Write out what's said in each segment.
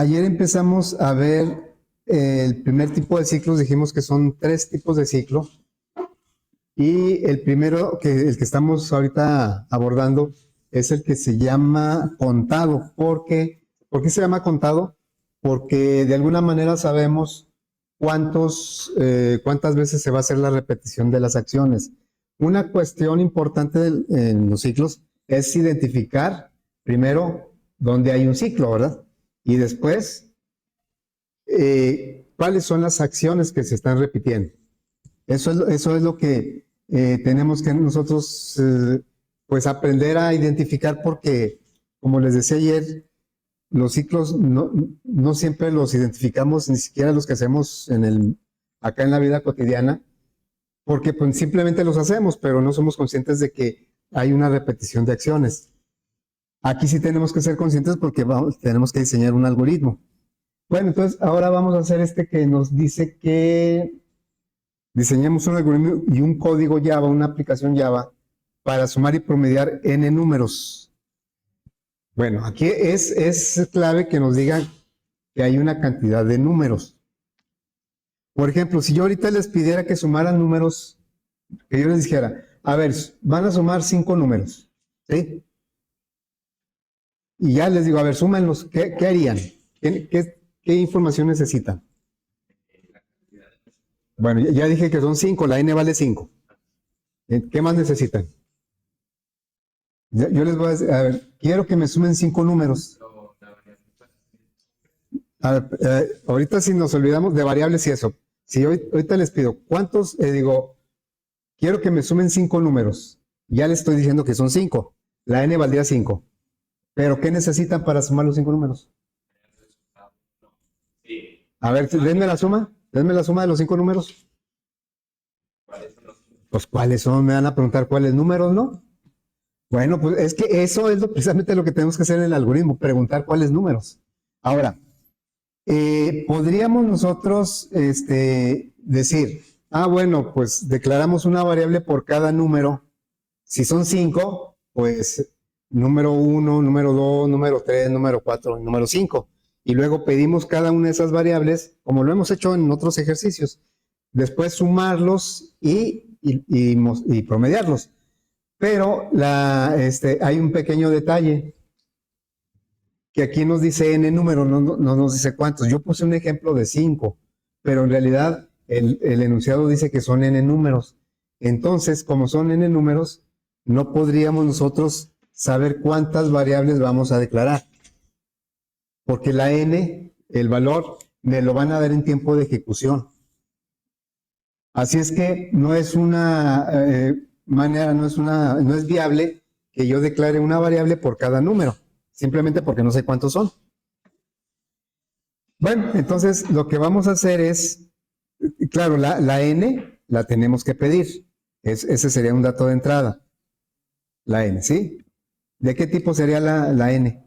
Ayer empezamos a ver el primer tipo de ciclos, dijimos que son 3 tipos de ciclo. Y el primero, el que estamos ahorita abordando, es el que se llama contado. ¿Por qué se llama contado? Porque de alguna manera sabemos cuántas veces se va a hacer la repetición de las acciones. Una cuestión importante en los ciclos es identificar primero dónde hay un ciclo, ¿verdad? Y después, cuáles son las acciones que se están repitiendo. Eso es lo que tenemos que nosotros pues aprender a identificar, porque, como les decía ayer, los ciclos no siempre los identificamos, ni siquiera los que hacemos acá en la vida cotidiana, porque pues simplemente los hacemos, pero no somos conscientes de que hay una repetición de acciones. Aquí sí tenemos que ser conscientes porque tenemos que diseñar un algoritmo. Bueno, entonces ahora vamos a hacer que nos dice que diseñamos un algoritmo y un código Java, una aplicación Java, para sumar y promediar n números. Bueno, aquí es clave que nos digan que hay una cantidad de números. Por ejemplo, si yo ahorita les pidiera que sumaran números, que yo les dijera, a ver, van a sumar 5 números, ¿sí? Y ya les digo, a ver, súmenlos, ¿qué harían? ¿Qué información necesitan? Bueno, ya dije que son 5, la n vale 5. ¿Qué más necesitan? Yo les voy a decir, a ver, quiero que me sumen 5 números. A ver, ahorita si nos olvidamos de variables y eso, si ahorita les pido, ¿cuántos? Quiero que me sumen 5 números. Ya les estoy diciendo que son 5. La n valdría 5. ¿Pero qué necesitan para sumar los 5 números? A ver, denme la suma. Denme la suma de los 5 números. Pues, ¿cuáles son? Me van a preguntar cuáles números, ¿no? Bueno, pues es que eso es precisamente lo que tenemos que hacer en el algoritmo, preguntar cuáles números. Ahora, podríamos nosotros decir, bueno, pues declaramos una variable por cada número. Si son 5, pues número 1, número 2, número 3, número 4, número 5. Y luego pedimos cada una de esas variables, como lo hemos hecho en otros ejercicios. Después sumarlos y promediarlos. Pero hay un pequeño detalle, que aquí nos dice n número, no nos dice cuántos. Yo puse un ejemplo de 5, pero en realidad el enunciado dice que son n números. Entonces, como son n números, no podríamos nosotros saber cuántas variables vamos a declarar, porque la n, el valor, me lo van a dar en tiempo de ejecución. Así es que no es una manera, no es viable que yo declare una variable por cada número, simplemente porque no sé cuántos son. Bueno, entonces lo que vamos a hacer es, claro, la n la tenemos que pedir. Ese sería un dato de entrada. La n, ¿sí? ¿De qué tipo sería la n?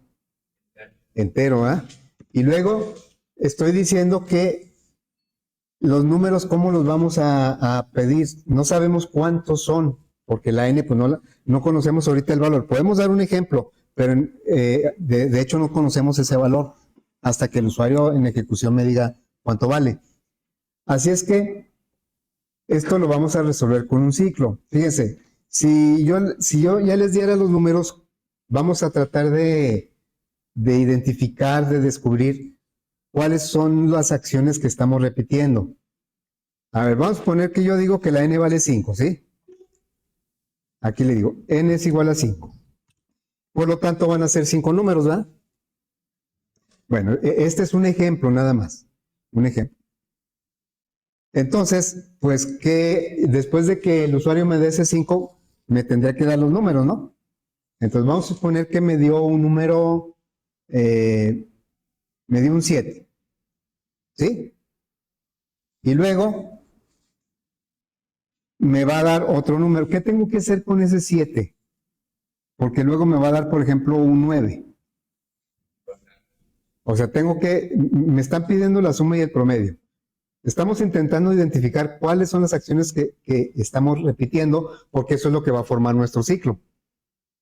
Entero, ¿ah? Y luego estoy diciendo que los números, ¿cómo los vamos a pedir? No sabemos cuántos son, porque la n, pues no conocemos ahorita el valor. Podemos dar un ejemplo, pero de hecho no conocemos ese valor hasta que el usuario en ejecución me diga cuánto vale. Así es que esto lo vamos a resolver con un ciclo. Fíjense, si yo ya les diera los números, vamos a tratar de identificar, de descubrir cuáles son las acciones que estamos repitiendo. A ver, vamos a poner que yo digo que la n vale 5, ¿sí? Aquí le digo, n es igual a 5. Por lo tanto, van a ser 5 números, ¿verdad? Bueno, este es un ejemplo nada más. Un ejemplo. Entonces, pues que después de que el usuario me dé ese 5, me tendría que dar los números, ¿no? Entonces, vamos a suponer que me dio un número, me dio un 7. ¿Sí? Y luego me va a dar otro número. ¿Qué tengo que hacer con ese 7? Porque luego me va a dar, por ejemplo, un 9. O sea, me están pidiendo la suma y el promedio. Estamos intentando identificar cuáles son las acciones que estamos repitiendo, porque eso es lo que va a formar nuestro ciclo.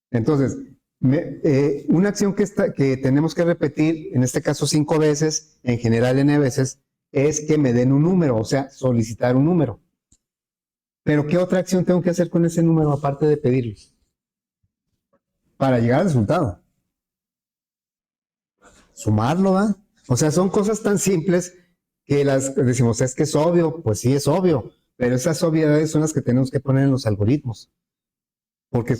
Entonces, Una acción que tenemos que repetir, en este caso 5 veces, en general n veces, es que me den un número, o sea, solicitar un número. Pero ¿qué otra acción tengo que hacer con ese número aparte de pedirlos? Para llegar al resultado. Sumarlo, ¿va? O sea, son cosas tan simples que las decimos, es que es obvio, pues sí es obvio, pero esas obviedades son las que tenemos que poner en los algoritmos. Porque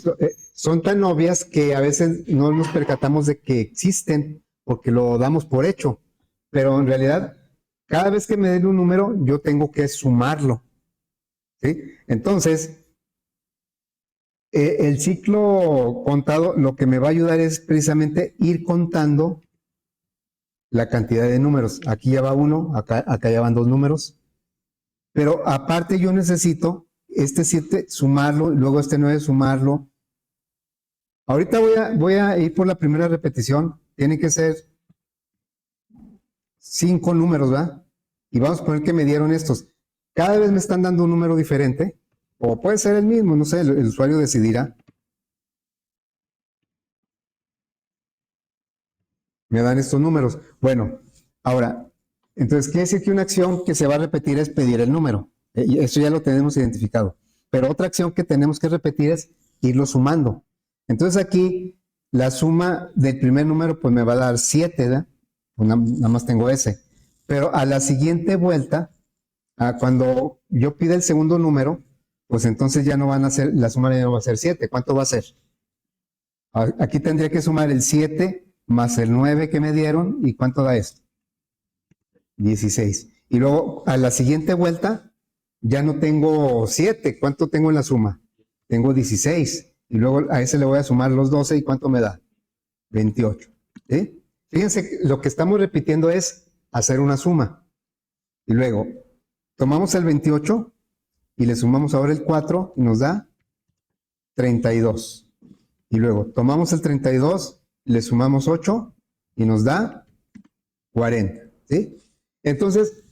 son tan obvias que a veces no nos percatamos de que existen, porque lo damos por hecho. Pero en realidad, cada vez que me den un número, yo tengo que sumarlo. ¿Sí? Entonces, el ciclo contado lo que me va a ayudar es precisamente ir contando la cantidad de números. Aquí ya va uno, acá ya van 2 números. Pero aparte yo necesito este 7 sumarlo, luego este 9 sumarlo. Ahorita voy a ir por la primera repetición. Tiene que ser 5 números, ¿verdad? Y vamos a poner que me dieron estos. Cada vez me están dando un número diferente, o puede ser el mismo, no sé, el usuario decidirá. Me dan estos números. Bueno, ahora, entonces quiere decir que una acción que se va a repetir es pedir el número. Y eso ya lo tenemos identificado. Pero otra acción que tenemos que repetir es irlo sumando. Entonces aquí la suma del primer número pues me va a dar 7, ¿verdad? Pues nada más tengo ese. Pero a la siguiente vuelta, cuando yo pida el segundo número, pues entonces ya no van a ser, la suma ya no va a ser 7. ¿Cuánto va a ser? Aquí tendría que sumar el 7 más el 9 que me dieron. ¿Y cuánto da esto? 16. Y luego a la siguiente vuelta ya no tengo 7. ¿Cuánto tengo en la suma? Tengo 16. Y luego a ese le voy a sumar los 12. ¿Y cuánto me da? 28. ¿Sí? Fíjense, lo que estamos repitiendo es hacer una suma. Y luego tomamos el 28 y le sumamos ahora el 4 y nos da 32. Y luego tomamos el 32, le sumamos 8 y nos da 40. ¿Sí? Entonces,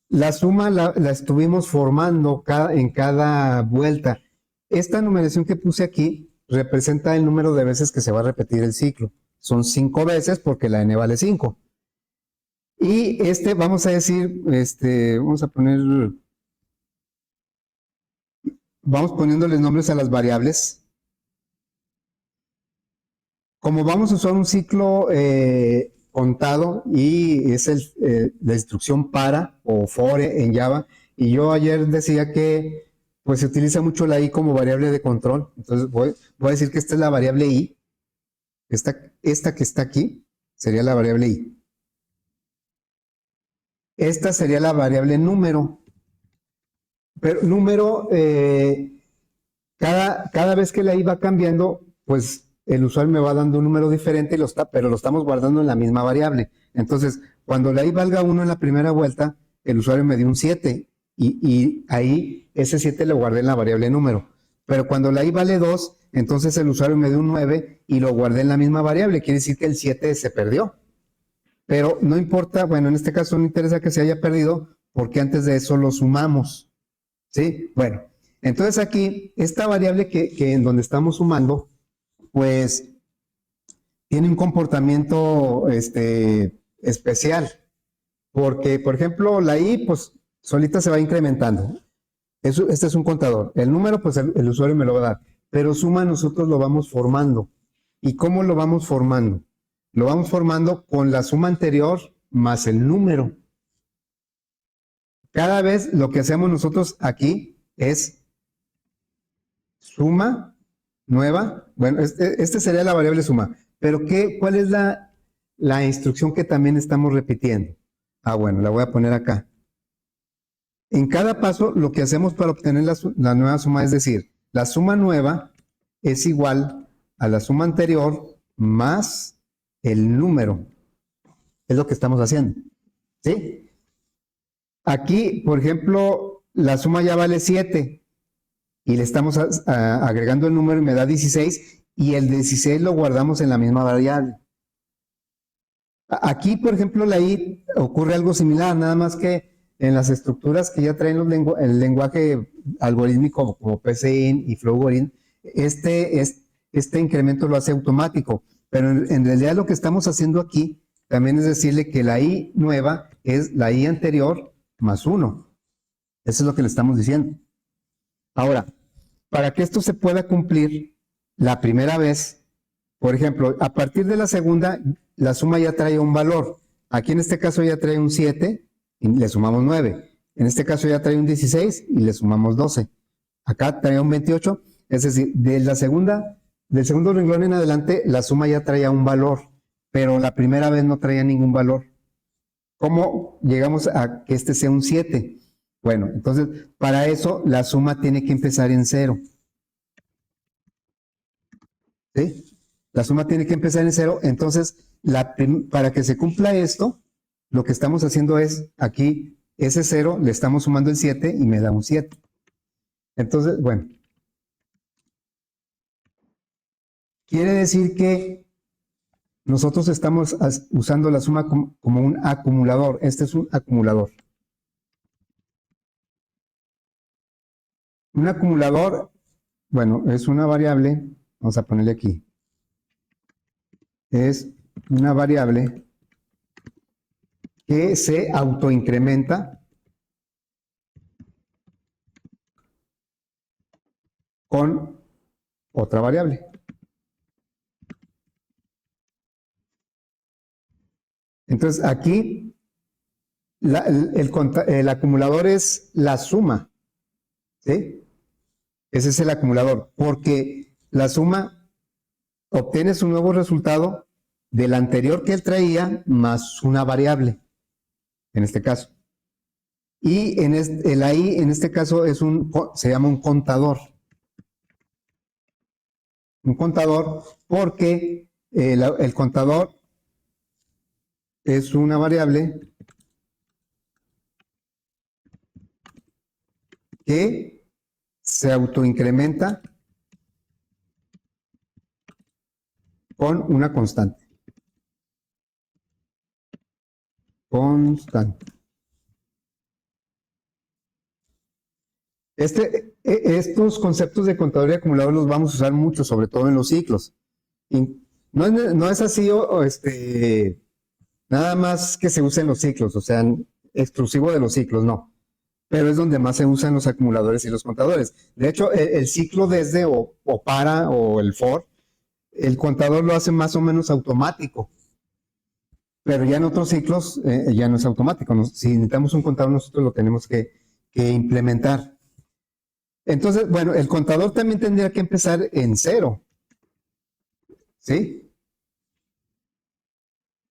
la suma la estuvimos formando en cada vuelta. Esta numeración que puse aquí representa el número de veces que se va a repetir el ciclo. Son 5 veces porque la n vale 5. Y vamos a decir, vamos poniéndoles nombres a las variables. Como vamos a usar un ciclo contado y es la instrucción para o for en Java, y yo ayer decía que pues se utiliza mucho la i como variable de control. Entonces voy a decir que esta es la variable i. Esta que está aquí sería la variable i. Esta sería la variable número. Pero número, cada vez que la i va cambiando, pues el usuario me va dando un número diferente, pero lo estamos guardando en la misma variable. Entonces, cuando la i valga 1 en la primera vuelta, el usuario me dio un 7 y ahí ese 7 lo guardé en la variable número. Pero cuando la i vale 2, entonces el usuario me dio un 9 y lo guardé en la misma variable. Quiere decir que el 7 se perdió. Pero no importa, bueno, en este caso no interesa que se haya perdido porque antes de eso lo sumamos. ¿Sí? Bueno, entonces aquí, esta variable que en donde estamos sumando, pues tiene un comportamiento especial, porque por ejemplo la i pues solita se va incrementando. Este es un contador. El número pues el usuario me lo va a dar, pero suma nosotros lo vamos formando. ¿Y cómo lo vamos formando? Lo vamos formando con la suma anterior más el número. Cada vez lo que hacemos nosotros aquí es suma nueva. Bueno, esta sería la variable suma. Pero ¿cuál es la instrucción que también estamos repitiendo? Bueno, la voy a poner acá. En cada paso, lo que hacemos para obtener la nueva suma es decir, la suma nueva es igual a la suma anterior más el número. Es lo que estamos haciendo. ¿Sí? Aquí, por ejemplo, la suma ya vale 7 y le estamos agregando el número y me da 16 y el 16 lo guardamos en la misma variable. Aquí, por ejemplo, la i ocurre algo similar, nada más que en las estructuras que ya traen el lenguaje algorítmico como PCIN y FlowGorin, este incremento lo hace automático, pero en realidad lo que estamos haciendo aquí también es decirle que la i nueva es la i anterior más 1. Eso es lo que le estamos diciendo. Ahora, para que esto se pueda cumplir la primera vez, por ejemplo, a partir de la segunda, la suma ya trae un valor. Aquí en este caso ya trae un 7 y le sumamos 9. En este caso ya trae un 16 y le sumamos 12. Acá trae un 28. Es decir, del segundo renglón en adelante, la suma ya traía un valor, pero la primera vez no traía ningún valor. ¿Cómo llegamos a que este sea un 7? Bueno, entonces, para eso la suma tiene que empezar en 0. ¿Sí? La suma tiene que empezar en 0. Entonces, para que se cumpla esto, lo que estamos haciendo es, aquí, ese 0, le estamos sumando el 7 y me da un 7. Entonces, bueno. Quiere decir que nosotros estamos usando la suma como un acumulador. Este es un acumulador. Un acumulador, bueno, es una variable, vamos a ponerle aquí. Es una variable que se autoincrementa con otra variable. Entonces aquí el acumulador es la suma, ¿sí? Ese es el acumulador, porque la suma obtienes un nuevo resultado del anterior que él traía más una variable, en este caso. Y el ahí, en este caso, se llama un contador. Un contador porque el contador es una variable que se autoincrementa con una constante. Constante. Estos conceptos de contador y acumulador los vamos a usar mucho, sobre todo en los ciclos. Y no es así nada más que se use en los ciclos, o sea, exclusivo de los ciclos, no. Pero es donde más se usan los acumuladores y los contadores. De hecho, el ciclo desde o para o el for, el contador lo hace más o menos automático. Pero ya en otros ciclos ya no es automático. Si necesitamos un contador, nosotros lo tenemos que implementar. Entonces, bueno, el contador también tendría que empezar en 0. ¿Sí?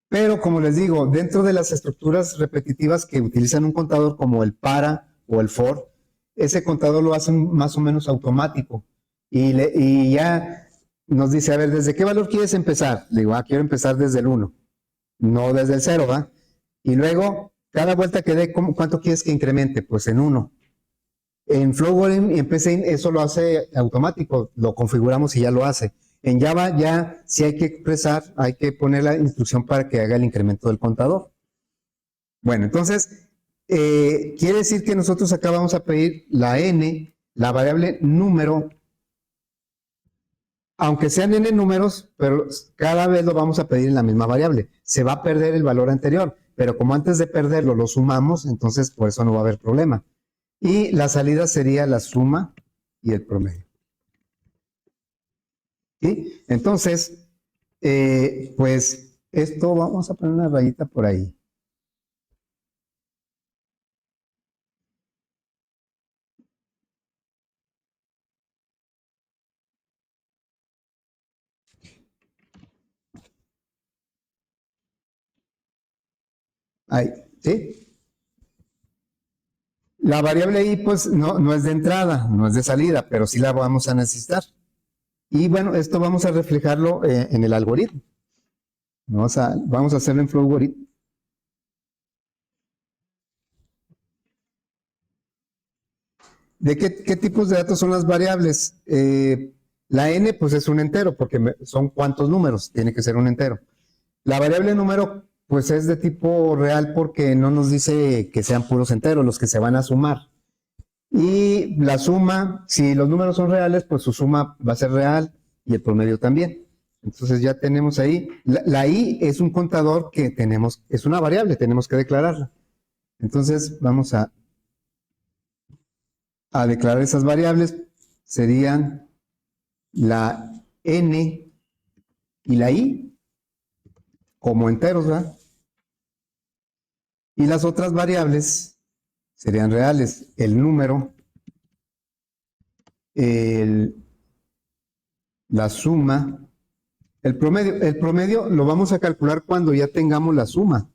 Pero como les digo, dentro de las estructuras repetitivas que utilizan un contador como el para o el for, ese contador lo hacen más o menos automático. Y ya nos dice, a ver, ¿desde qué valor quieres empezar? Le digo, quiero empezar desde el 1, no desde el 0, ¿va? Y luego, cada vuelta que dé, ¿cuánto quieres que incremente? Pues en 1. En Flowgorim y en PCIN eso lo hace automático, lo configuramos y ya lo hace. En Java ya si hay que expresar, hay que poner la instrucción para que haga el incremento del contador. Bueno, entonces, quiere decir que nosotros acá vamos a pedir la n, la variable número, aunque sean n números, pero cada vez lo vamos a pedir en la misma variable. Se va a perder el valor anterior, pero como antes de perderlo lo sumamos, entonces por eso no va a haber problema. Y la salida sería la suma y el promedio. ¿Sí? Entonces, pues esto vamos a poner una rayita por ahí. Ahí, ¿sí? La variable i, pues, no es de entrada, no es de salida, pero sí la vamos a necesitar. Y bueno, esto vamos a reflejarlo en el algoritmo. Vamos a hacerlo en Flowgorim. ¿De qué tipos de datos son las variables? La n, pues es un entero, porque son cuántos números, tiene que ser un entero. La variable número, pues es de tipo real porque no nos dice que sean puros enteros los que se van a sumar. Y la suma, si los números son reales, pues su suma va a ser real. y el promedio también. Entonces ya tenemos ahí, la I es un contador que tenemos, es una variable, tenemos que declararla. Entonces vamos a declarar esas variables, serían la N y la I como enteros, ¿verdad? Y las otras variables serían reales, el número, la suma, el promedio lo vamos a calcular cuando ya tengamos la suma.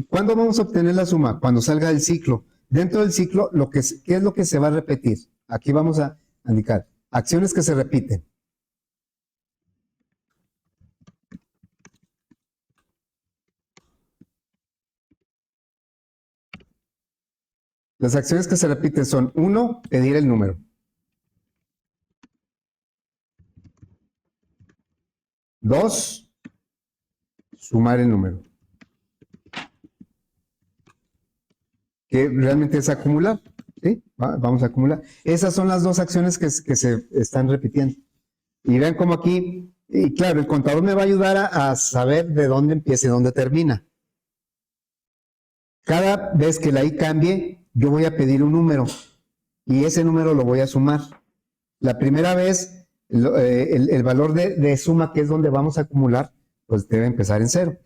¿Cuándo vamos a obtener la suma? Cuando salga del ciclo. Dentro del ciclo, ¿qué es lo que se va a repetir? Aquí vamos a indicar acciones que se repiten. Las acciones que se repiten son, 1, pedir el número. 2, sumar el número. Que realmente es acumular. ¿Sí? Vamos a acumular. Esas son las dos acciones que se están repitiendo. Y vean cómo aquí, y claro, el contador me va a ayudar a saber de dónde empieza y dónde termina. Cada vez que la I cambie, yo voy a pedir un número y ese número lo voy a sumar. La primera vez, el valor de suma, que es donde vamos a acumular, pues debe empezar en 0.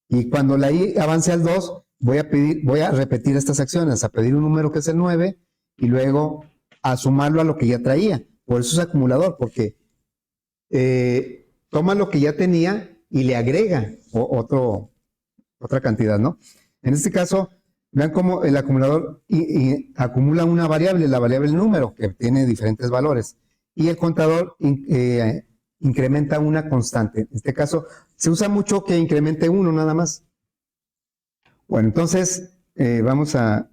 Y cuando la I avance al 2, voy a repetir estas acciones, a pedir un número que es el 9 y luego a sumarlo a lo que ya traía. Por eso es acumulador, porque toma lo que ya tenía y le agrega otra cantidad, ¿no? En este caso, vean cómo el acumulador acumula una variable, la variable número, que tiene diferentes valores, y el contador incrementa una constante. En este caso, se usa mucho que incremente 1 nada más. Bueno, entonces vamos a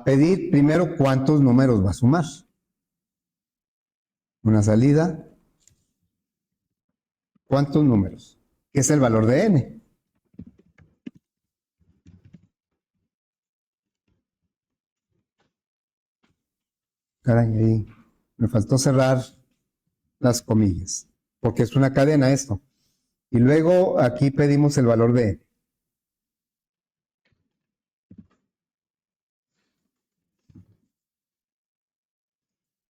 pedir primero cuántos números va a sumar. Una salida. ¿Cuántos números? ¿Qué es el valor de n? Caray, ahí me faltó cerrar las comillas, porque es una cadena esto. Y luego aquí pedimos el valor de n.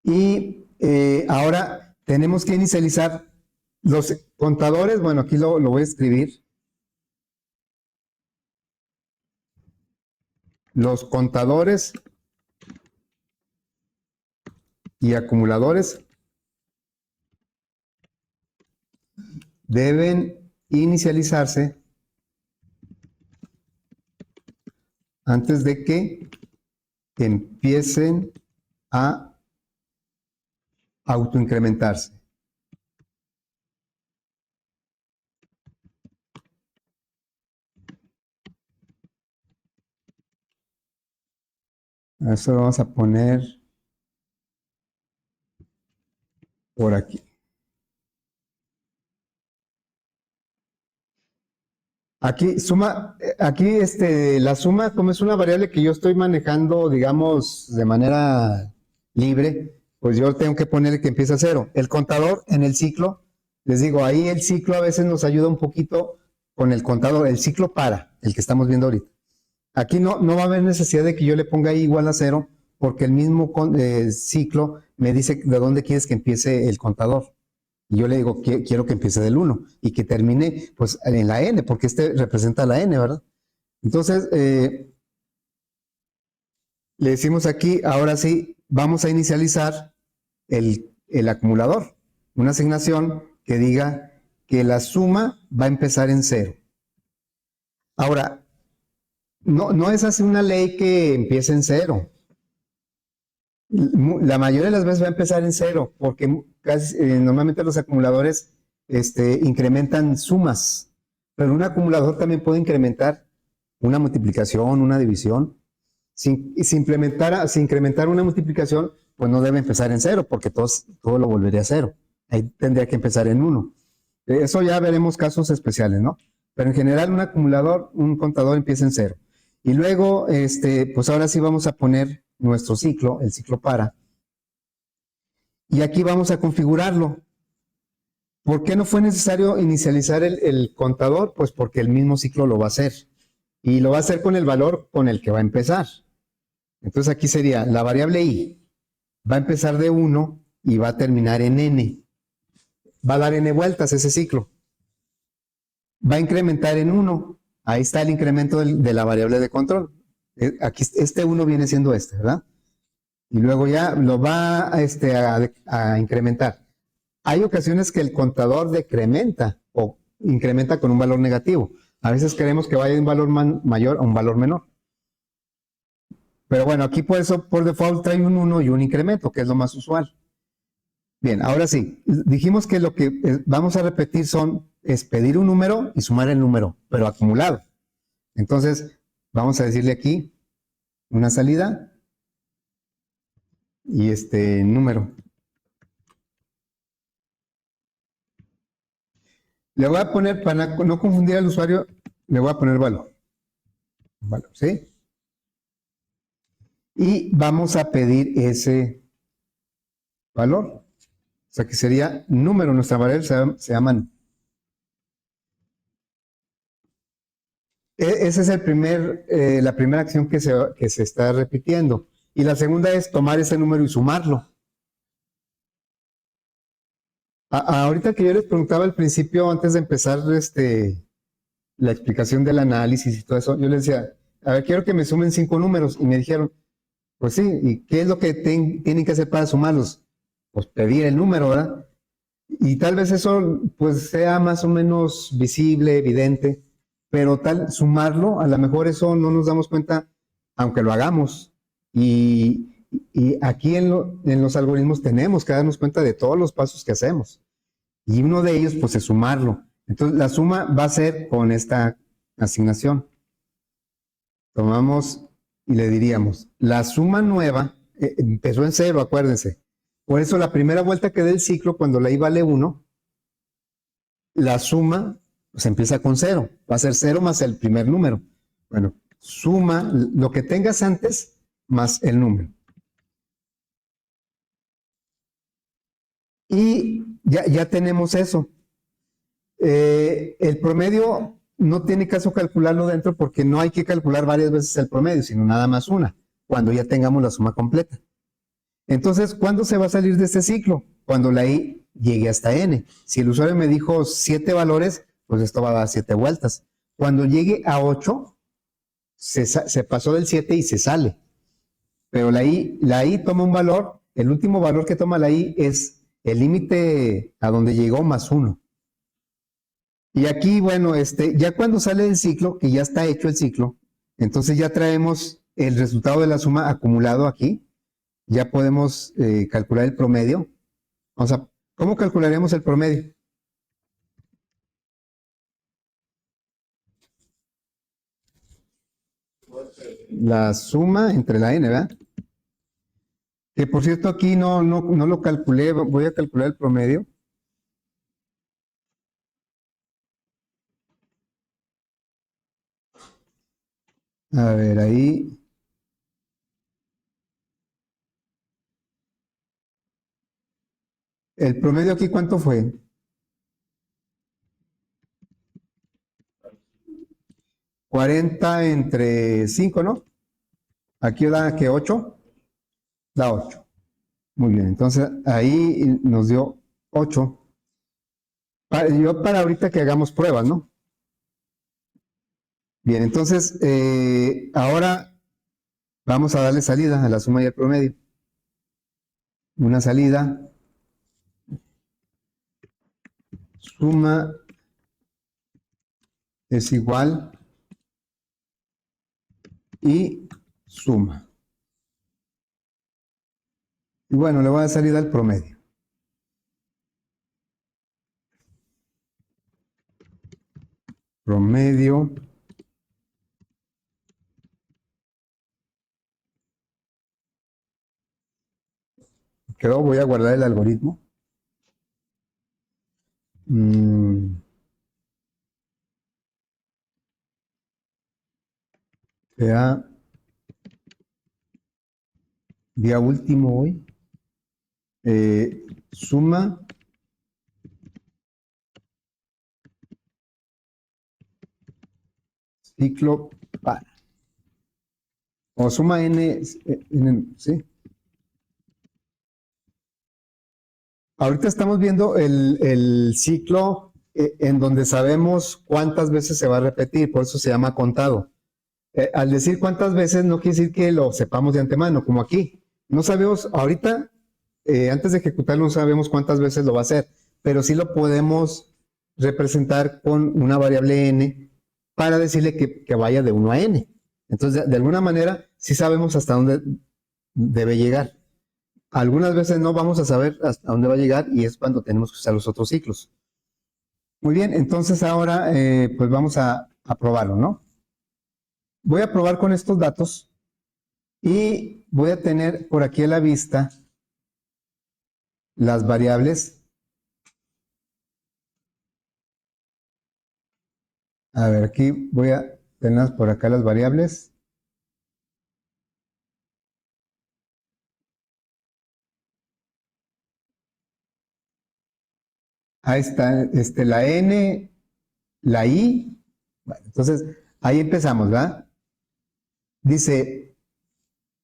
Y ahora tenemos que inicializar los contadores. Bueno, aquí lo voy a escribir. Los contadores y acumuladores deben inicializarse antes de que empiecen a autoincrementarse. Eso lo vamos a poner por aquí. Aquí la suma, como es una variable que yo estoy manejando, digamos, de manera libre, pues yo tengo que poner que empieza a 0. El contador en el ciclo, les digo, ahí el ciclo a veces nos ayuda un poquito con el contador, el ciclo para, el que estamos viendo ahorita. Aquí no va a haber necesidad de que yo le ponga ahí igual a 0, porque el mismo ciclo me dice de dónde quieres que empiece el contador. Y yo le digo, quiero que empiece del 1 y que termine pues en la n, porque este representa la n, ¿verdad? Entonces, le decimos aquí, ahora sí, vamos a inicializar el acumulador. Una asignación que diga que la suma va a empezar en 0. Ahora, no es así una ley que empiece en 0. La mayoría de las veces va a empezar en 0, porque normalmente los acumuladores incrementan sumas, pero un acumulador también puede incrementar una multiplicación, una división. Si incrementar una multiplicación, pues no debe empezar en 0, porque todo lo volvería a 0. Ahí tendría que empezar en 1. Eso ya veremos casos especiales, ¿no? Pero en general un contador empieza en 0. Y luego, pues ahora sí vamos a poner nuestro ciclo, el ciclo para. Y aquí vamos a configurarlo. ¿Por qué no fue necesario inicializar el contador? Pues porque el mismo ciclo lo va a hacer. Y lo va a hacer con el valor con el que va a empezar. Entonces aquí sería la variable i. Va a empezar de 1 y va a terminar en n. Va a dar n vueltas ese ciclo. Va a incrementar en 1. Ahí está el incremento de la variable de control. Aquí este 1 viene siendo este, ¿verdad? Y luego ya lo va a incrementar. Hay ocasiones que el contador decrementa o incrementa con un valor negativo. A veces queremos que vaya de un valor mayor a un valor menor. Pero bueno, aquí por eso por default trae un 1 y un incremento, que es lo más usual. Bien, ahora sí, dijimos que lo que vamos a repetir es pedir un número y sumar el número, pero acumulado. Entonces, vamos a decirle aquí una salida y este número. Le voy a poner, para no confundir al usuario, le voy a poner valor. Valor, ¿sí? Y vamos a pedir ese valor. O sea que sería número, nuestra variable se llaman. Esa es la primera acción que se está repitiendo. Y la segunda es tomar ese número y sumarlo. Ahorita que yo les preguntaba al principio, antes de empezar la explicación del análisis y todo eso, yo les decía, a ver, quiero que me sumen 5 números. Y me dijeron, pues sí, ¿y qué es lo que tienen que hacer para sumarlos? Pues pedir el número, ¿verdad? Y tal vez eso pues sea más o menos visible, evidente, pero tal sumarlo, a lo mejor eso no nos damos cuenta, aunque lo hagamos. Y aquí en los algoritmos tenemos que darnos cuenta de todos los pasos que hacemos. Y uno de ellos pues es sumarlo. Entonces la suma va a ser con esta asignación. Tomamos y le diríamos, la suma nueva empezó en 0, acuérdense. Por eso la primera vuelta que dé el ciclo, cuando la i vale 1, la suma pues empieza con 0. Va a ser 0 más el primer número. Bueno, suma lo que tengas antes más el número. Y ya tenemos eso. El promedio no tiene caso calcularlo dentro porque no hay que calcular varias veces el promedio, sino nada más una, cuando ya tengamos la suma completa. Entonces, ¿cuándo se va a salir de este ciclo? Cuando la i llegue hasta n. Si el usuario me dijo 7 valores, pues esto va a dar 7 vueltas. Cuando llegue a 8, se pasó del 7 y se sale. Pero la i toma un valor, el último valor que toma la i es el límite a donde llegó más 1. Y aquí, bueno, ya cuando sale del ciclo, que ya está hecho el ciclo, entonces ya traemos el resultado de la suma acumulado aquí. Ya podemos calcular el promedio. O sea, ¿cómo calcularemos el promedio? La suma entre la n, ¿verdad? Que por cierto aquí no lo calculé, voy a calcular el promedio. A ver, ahí. ¿El promedio aquí cuánto fue? 40 entre 5, ¿no? Aquí da que 8, da 8. Muy bien, entonces ahí nos dio 8. Yo para ahorita que hagamos pruebas, ¿no? Bien, entonces ahora vamos a darle salida a la suma y el promedio. Una salida, suma es igual y suma. Y bueno, le voy a dar salida al promedio. Promedio quedó, voy a guardar el algoritmo. Sea día último hoy. suma ciclo par. O suma n, ¿sí? Ahorita estamos viendo el ciclo en donde sabemos cuántas veces se va a repetir, por eso se llama contado. Al decir cuántas veces no quiere decir que lo sepamos de antemano, como aquí. No sabemos, ahorita, antes de ejecutarlo, no sabemos cuántas veces lo va a hacer, pero sí lo podemos representar con una variable n para decirle que vaya de 1 a n. Entonces, de alguna manera, sí sabemos hasta dónde debe llegar. Algunas veces no vamos a saber hasta dónde va a llegar y es cuando tenemos que usar los otros ciclos. Muy bien, entonces ahora pues vamos a probarlo, ¿no? Voy a probar con estos datos y voy a tener por aquí a la vista las variables. A ver, aquí voy a tener por acá las variables. Ahí está la N, la I. Bueno, entonces, ahí empezamos, ¿verdad? Dice,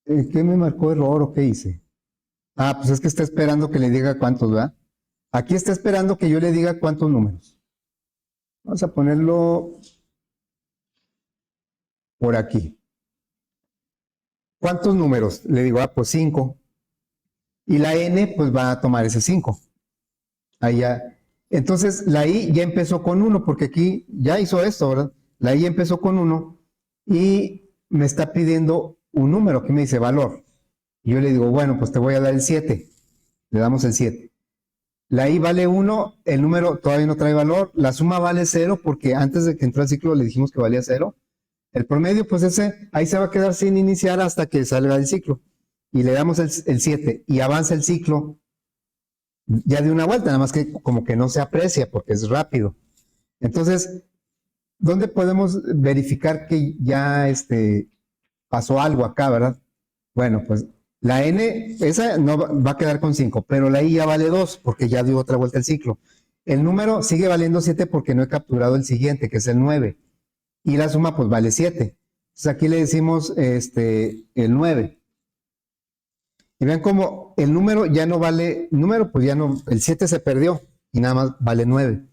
¿qué me marcó error o qué hice? Ah, pues es que está esperando que le diga cuántos, ¿verdad? Aquí está esperando que yo le diga cuántos números. Vamos a ponerlo por aquí. ¿Cuántos números? Le digo, pues 5. Y la N, pues va a tomar ese 5. Ahí ya. Entonces, la I ya empezó con 1, porque aquí ya hizo esto, ¿verdad? La I empezó con 1 y me está pidiendo un número. Aquí me dice valor. Y yo le digo, bueno, pues te voy a dar el 7. Le damos el 7. La I vale 1, el número todavía no trae valor. La suma vale 0, porque antes de que entró al ciclo le dijimos que valía 0. El promedio, pues ese, ahí se va a quedar sin iniciar hasta que salga el ciclo. Y le damos el 7 y avanza el ciclo ya de una vuelta, nada más que como que no se aprecia porque es rápido. Entonces, ¿dónde podemos verificar que ya pasó algo acá, verdad? Bueno, pues la N, esa no va a quedar con 5, pero la I ya vale 2 porque ya dio otra vuelta el ciclo. El número sigue valiendo 7 porque no he capturado el siguiente, que es el 9. Y la suma pues vale 7. Entonces aquí le decimos el 9. Y vean cómo el número ya no vale, pues ya no, el 7 se perdió y nada más vale 9.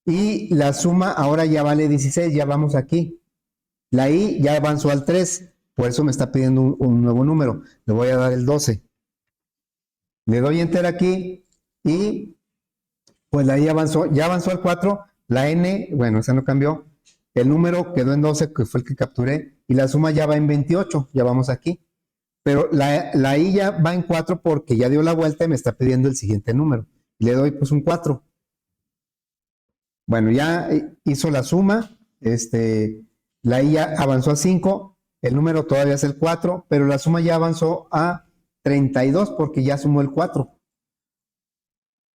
Y la suma ahora ya vale 16, ya vamos aquí. La I ya avanzó al 3, por eso me está pidiendo un nuevo número. Le voy a dar el 12. Le doy enter aquí y pues la I avanzó, ya avanzó al 4. La N, bueno, esa no cambió. El número quedó en 12, que fue el que capturé, y la suma ya va en 28, ya vamos aquí. Pero la I ya va en 4 porque ya dio la vuelta y me está pidiendo el siguiente número. Le doy pues un 4. Bueno, ya hizo la suma, la I ya avanzó a 5, el número todavía es el 4, pero la suma ya avanzó a 32 porque ya sumó el 4.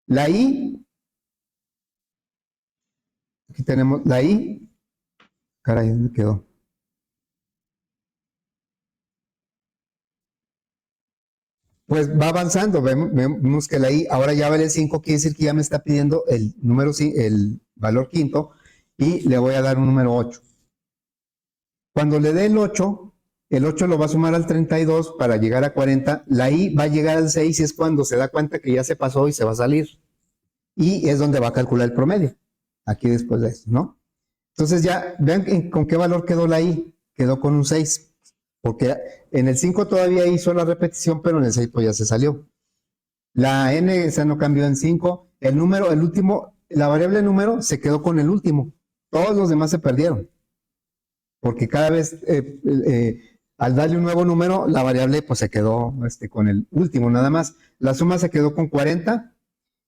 La I, aquí tenemos la I, caray, ¿dónde quedó? Pues va avanzando, vemos que la I ahora ya vale 5, quiere decir que ya me está pidiendo el número, el valor quinto, y le voy a dar un número 8. Cuando le dé el 8 lo va a sumar al 32 para llegar a 40, la I va a llegar al 6 y es cuando se da cuenta que ya se pasó y se va a salir. Y es donde va a calcular el promedio, aquí después de esto, ¿no? Entonces ya, vean con qué valor quedó la I, quedó con un 6. Porque en el 5 todavía hizo la repetición, pero en el 6 pues ya se salió. La N esa no cambió en 5. El número, el último, la variable número se quedó con el último. Todos los demás se perdieron. Porque cada vez, al darle un nuevo número, la variable pues se quedó con el último nada más. La suma se quedó con 40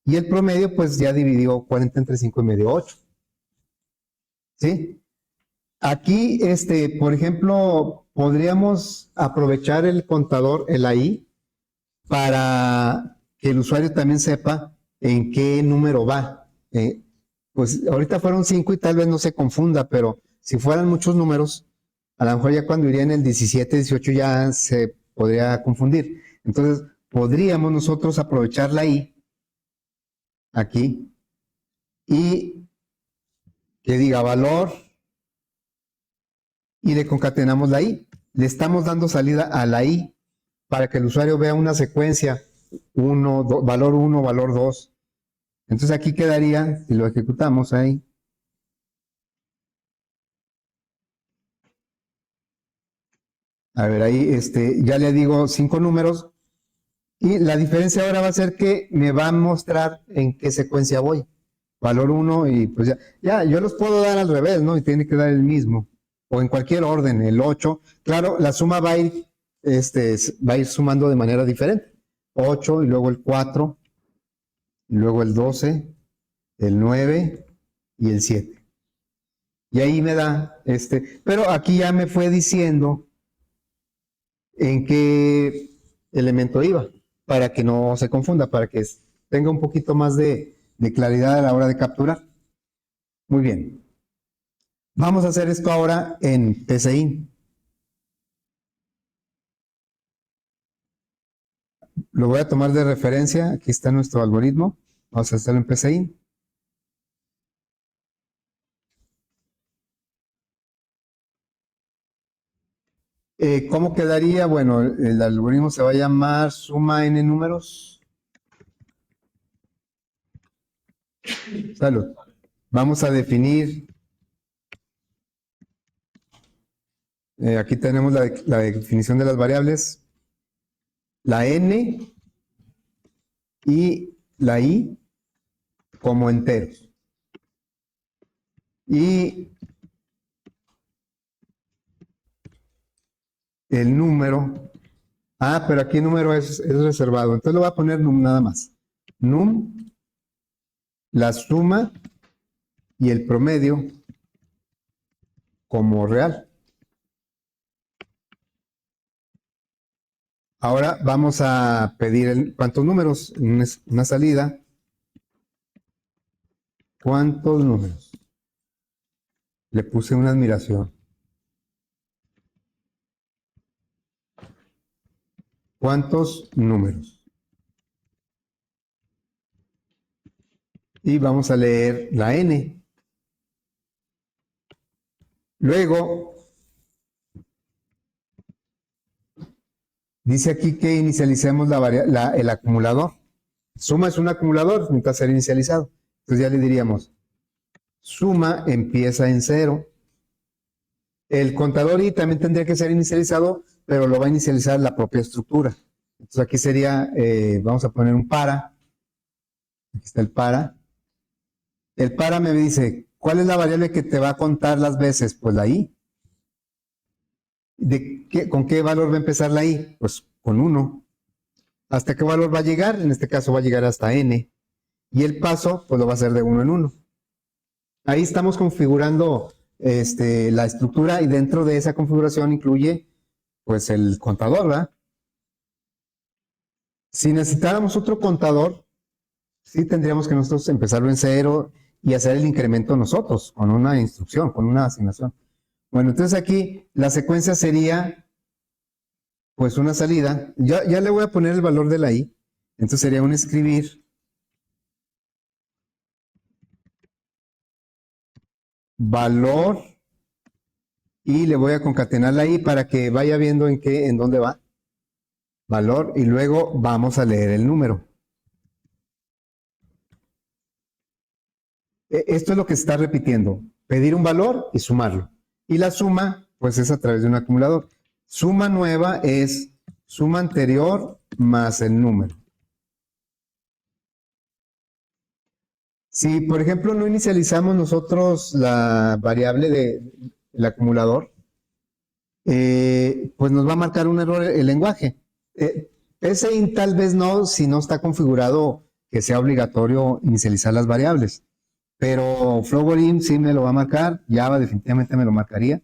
y el promedio pues ya dividió 40 entre 5 y medio, 8. ¿Sí? Aquí, por ejemplo, podríamos aprovechar el contador, el AI, para que el usuario también sepa en qué número va. Pues ahorita fueron 5 y tal vez no se confunda, pero si fueran muchos números, a lo mejor ya cuando iría en el 17, 18 ya se podría confundir. Entonces, podríamos nosotros aprovechar la i aquí y que diga valor y le concatenamos la i. Le estamos dando salida a la i para que el usuario vea una secuencia valor 1, valor 2. Entonces aquí quedaría, si lo ejecutamos ahí, a ver, ahí ya le digo 5 números y la diferencia ahora va a ser que me va a mostrar en qué secuencia voy. Valor 1 y pues ya, yo los puedo dar al revés, ¿no? Y tiene que dar el mismo. O en cualquier orden, el 8. Claro, la suma va a ir sumando de manera diferente. 8 y luego el 4, y luego el 12, el 9 y el 7. Y ahí me da pero aquí ya me fue diciendo en qué elemento iba, para que no se confunda, para que tenga un poquito más de claridad a la hora de capturar. Muy bien. Vamos a hacer esto ahora en PCIN. Lo voy a tomar de referencia. Aquí está nuestro algoritmo. Vamos a hacerlo en PCIN. ¿Cómo quedaría? Bueno, el algoritmo se va a llamar suma n números. Salud. Vamos a definir. Aquí tenemos la definición de las variables. La n y la i como enteros. Y el número. Pero aquí el número es reservado. Entonces lo voy a poner num nada más. Num, la suma y el promedio como real. Ahora vamos a pedir cuántos números, una salida. ¿Cuántos números? Le puse una admiración. ¿Cuántos números? Y vamos a leer la n. Luego, dice aquí que inicialicemos el acumulador. Suma es un acumulador, necesita ser inicializado. Entonces ya le diríamos, suma empieza en 0. El contador i también tendría que ser inicializado, pero lo va a inicializar la propia estructura. Entonces aquí sería, vamos a poner un para. Aquí está el para. El para me dice, ¿cuál es la variable que te va a contar las veces? Pues la i. ¿Con qué valor va a empezar la i? Pues con 1. ¿Hasta qué valor va a llegar? En este caso va a llegar hasta n. Y el paso, pues lo va a hacer de 1 en 1. Ahí estamos configurando la estructura y dentro de esa configuración incluye pues el contador, ¿verdad? Si necesitáramos otro contador, sí tendríamos que nosotros empezarlo en 0 y hacer el incremento nosotros con una instrucción, con una asignación. Bueno, entonces aquí la secuencia sería pues una salida. Ya le voy a poner el valor de la i. Entonces sería un escribir valor y le voy a concatenar la i para que vaya viendo en dónde va. Valor y luego vamos a leer el número. Esto es lo que se está repitiendo. Pedir un valor y sumarlo. Y la suma, pues es a través de un acumulador. Suma nueva es suma anterior más el número. Si, por ejemplo, no inicializamos nosotros la variable del acumulador, pues nos va a marcar un error el lenguaje. PSIN tal vez no, si no está configurado que sea obligatorio inicializar las variables. Pero Flowgorim sí me lo va a marcar, Java definitivamente me lo marcaría.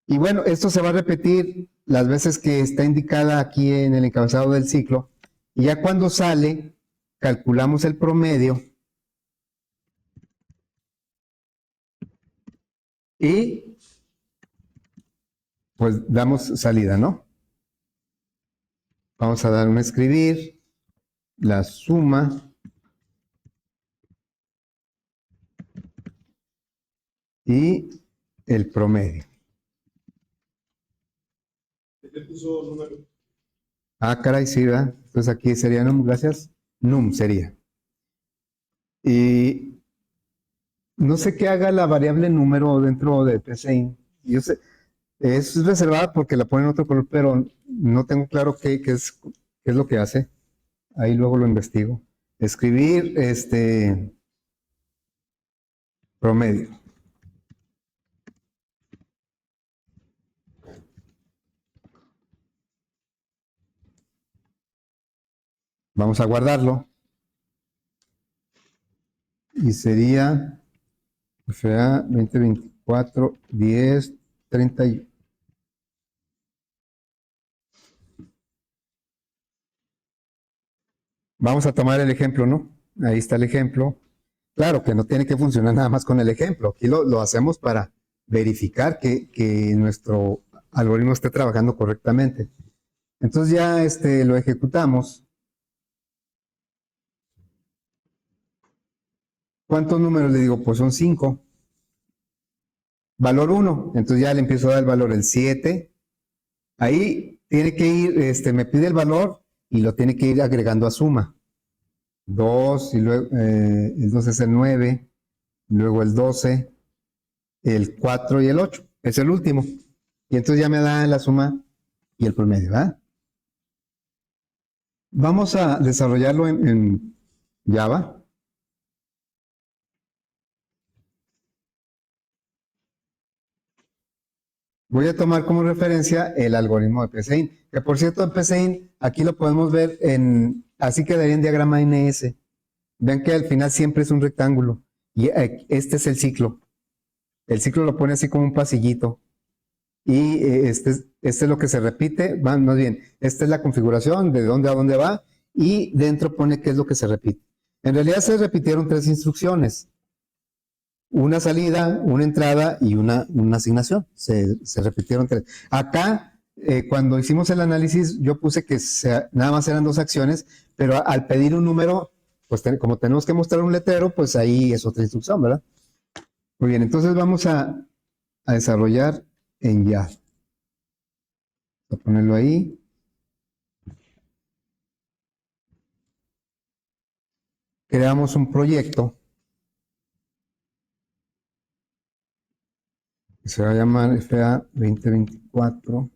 Y bueno, esto se va a repetir las veces que está indicada aquí en el encabezado del ciclo. Y ya cuando sale, calculamos el promedio y pues damos salida, ¿no? Vamos a dar un escribir, la suma y el promedio. ¿Qué puso número? Ah, caray, sí, ¿verdad? Entonces aquí sería num, gracias. Num sería. Y no sé qué haga la variable número dentro de PCIN. Yo sé, es reservada porque la ponen en otro color, pero no tengo claro qué es lo que hace. Ahí luego lo investigo. Escribir promedio. Vamos a guardarlo. Y sería FA 2024 10 31. Vamos a tomar el ejemplo, ¿no? Ahí está el ejemplo. Claro que no tiene que funcionar nada más con el ejemplo. Aquí lo hacemos para verificar que nuestro algoritmo esté trabajando correctamente. Entonces ya lo ejecutamos. ¿Cuántos números le digo? Pues son 5. Valor 1. Entonces ya le empiezo a dar el valor el 7. Ahí tiene que ir, me pide el valor y lo tiene que ir agregando a suma. 2 y luego el 2 es el 9, luego el 12, el 4 y el 8. Es el último. Y entonces ya me da la suma y el promedio, ¿verdad? Vamos a desarrollarlo en Java. Voy a tomar como referencia el algoritmo de PCIN, que por cierto en PCIN aquí lo podemos ver así quedaría en diagrama NS. Vean que al final siempre es un rectángulo y este es el ciclo. El ciclo lo pone así como un pasillito y este es lo que se repite, más bien, esta es la configuración de dónde a dónde va y dentro pone qué es lo que se repite. En realidad se repitieron 3 instrucciones. Una salida, una entrada y una asignación. Se repitieron 3. Acá, cuando hicimos el análisis, yo puse que nada más eran 2 acciones, pero al pedir un número, pues como tenemos que mostrar un letrero, pues ahí es otra instrucción, ¿verdad? Muy bien, entonces vamos a desarrollar en Java. Voy a ponerlo ahí. Creamos un proyecto que se va a llamar FA 2024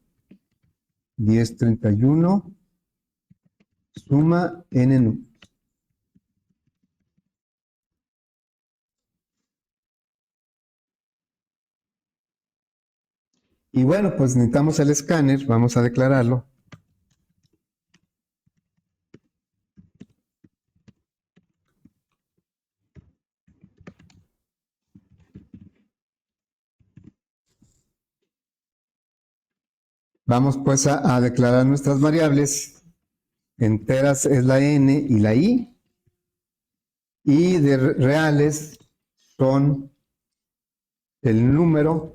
1031 suma n números. Y bueno, pues necesitamos el escáner, vamos a declararlo. Vamos pues a declarar nuestras variables. Enteras es la n y la i. Y de reales son el número,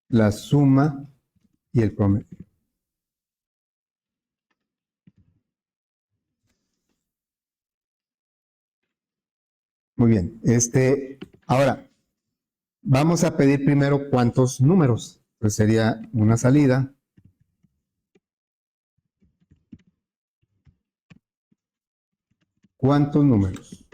la suma y el promedio. Muy bien. Ahora, vamos a pedir primero cuántos números. Pues sería una salida. ¿Cuántos números?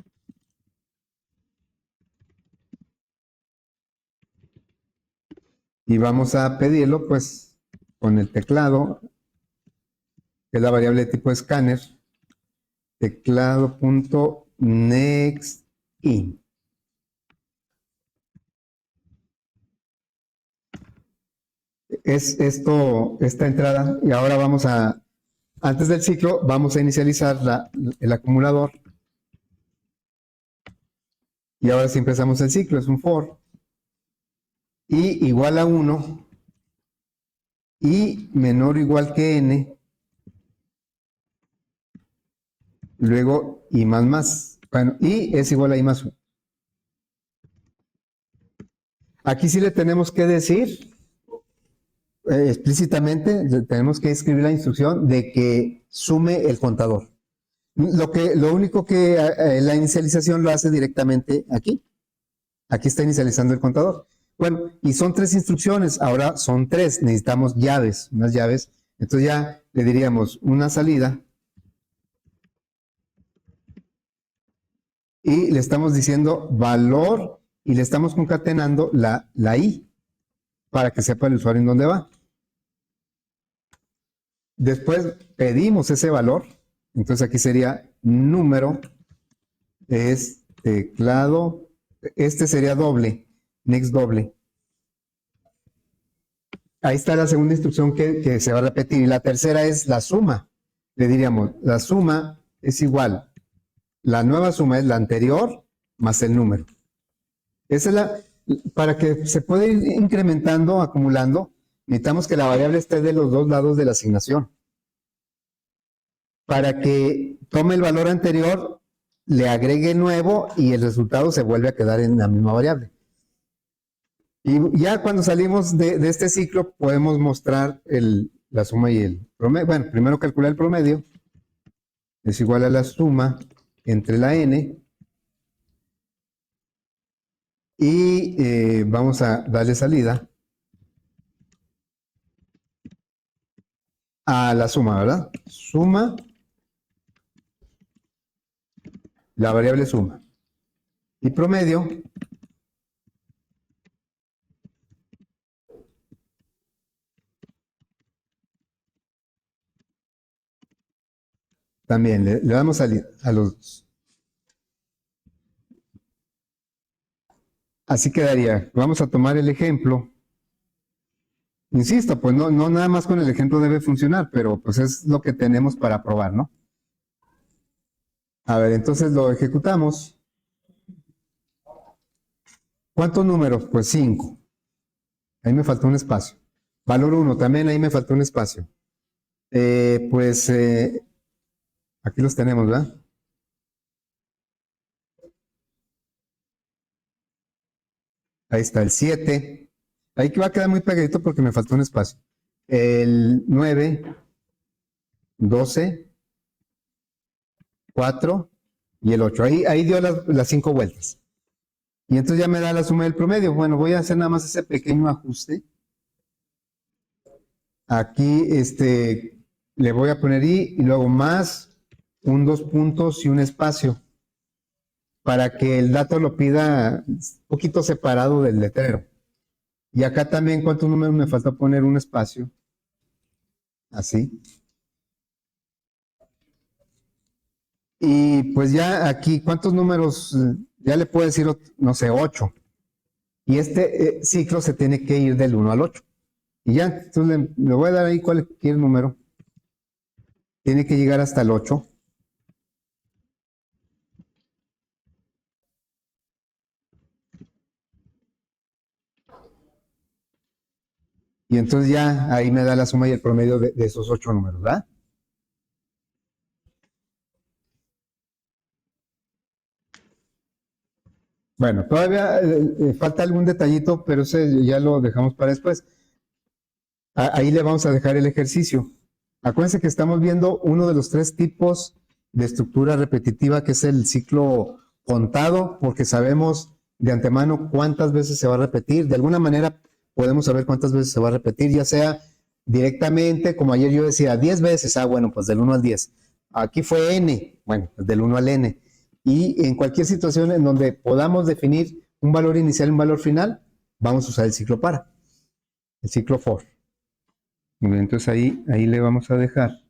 Y vamos a pedirlo pues con el teclado, que es la variable de tipo escáner, teclado.nextIn. Es esta entrada, y ahora antes del ciclo, vamos a inicializar el acumulador. Y ahora sí empezamos el ciclo, es un for. Y igual a 1, y menor o igual que n, luego y más. Bueno, y es igual a i más 1. Aquí sí le tenemos que decir explícitamente tenemos que escribir la instrucción de que sume el contador. Lo único que la inicialización lo hace directamente aquí. Aquí está inicializando el contador. Bueno, y son 3 instrucciones, ahora son 3, necesitamos llaves, unas llaves. Entonces ya le diríamos una salida y le estamos diciendo valor y le estamos concatenando la I para que sepa el usuario en dónde va. Después pedimos ese valor, entonces aquí sería número, es teclado, este sería doble, next doble. Ahí está la segunda instrucción que se va a repetir. Y la tercera es la suma. Le diríamos, la suma es igual. La nueva suma es la anterior más el número. Esa es la, para que se pueda ir incrementando, acumulando, necesitamos que la variable esté de los dos lados de la asignación. Para que tome el valor anterior, le agregue nuevo y el resultado se vuelve a quedar en la misma variable. Y ya cuando salimos de este ciclo podemos mostrar la suma y el promedio. Bueno, primero calcular el promedio. Es igual a la suma entre la n. Y vamos a darle salida a la suma, ¿verdad? Suma, la variable suma. Y promedio también le damos salida a los dos. Así quedaría. Vamos a tomar el ejemplo. Insisto, pues no nada más con el ejemplo debe funcionar, pero pues es lo que tenemos para probar, ¿no? A ver, entonces lo ejecutamos. ¿Cuántos números? Pues 5. Ahí me faltó un espacio. Valor 1, también ahí me faltó un espacio. Aquí los tenemos, ¿verdad? Ahí está el 7. Ahí va a quedar muy pegadito porque me faltó un espacio. El 9, 12, 4 y el 8. Ahí dio las 5 vueltas. Y entonces ya me da la suma del promedio. Bueno, voy a hacer nada más ese pequeño ajuste. Aquí le voy a poner I y luego más un 2 puntos y un espacio para que el dato lo pida un poquito separado del letrero. Y acá también, ¿cuántos números me falta poner un espacio? Así. Y pues ya aquí, ¿cuántos números? Ya le puedo decir, no sé, 8. Y este ciclo se tiene que ir del 1 al 8. Y ya, entonces le voy a dar ahí cualquier número. Tiene que llegar hasta el 8. Y entonces ya ahí me da la suma y el promedio de esos 8 números, ¿verdad? Bueno, todavía falta algún detallito, pero ese ya lo dejamos para después. Ahí le vamos a dejar el ejercicio. Acuérdense que estamos viendo uno de los 3 tipos de estructura repetitiva, que es el ciclo contado, porque sabemos de antemano cuántas veces se va a repetir. De alguna manera podemos saber cuántas veces se va a repetir, ya sea directamente, como ayer yo decía, 10 veces. Bueno, pues del 1 al 10. Aquí fue n, bueno, pues del 1 al n. Y en cualquier situación en donde podamos definir un valor inicial y un valor final, vamos a usar el ciclo para, el ciclo for. Entonces ahí le vamos a dejar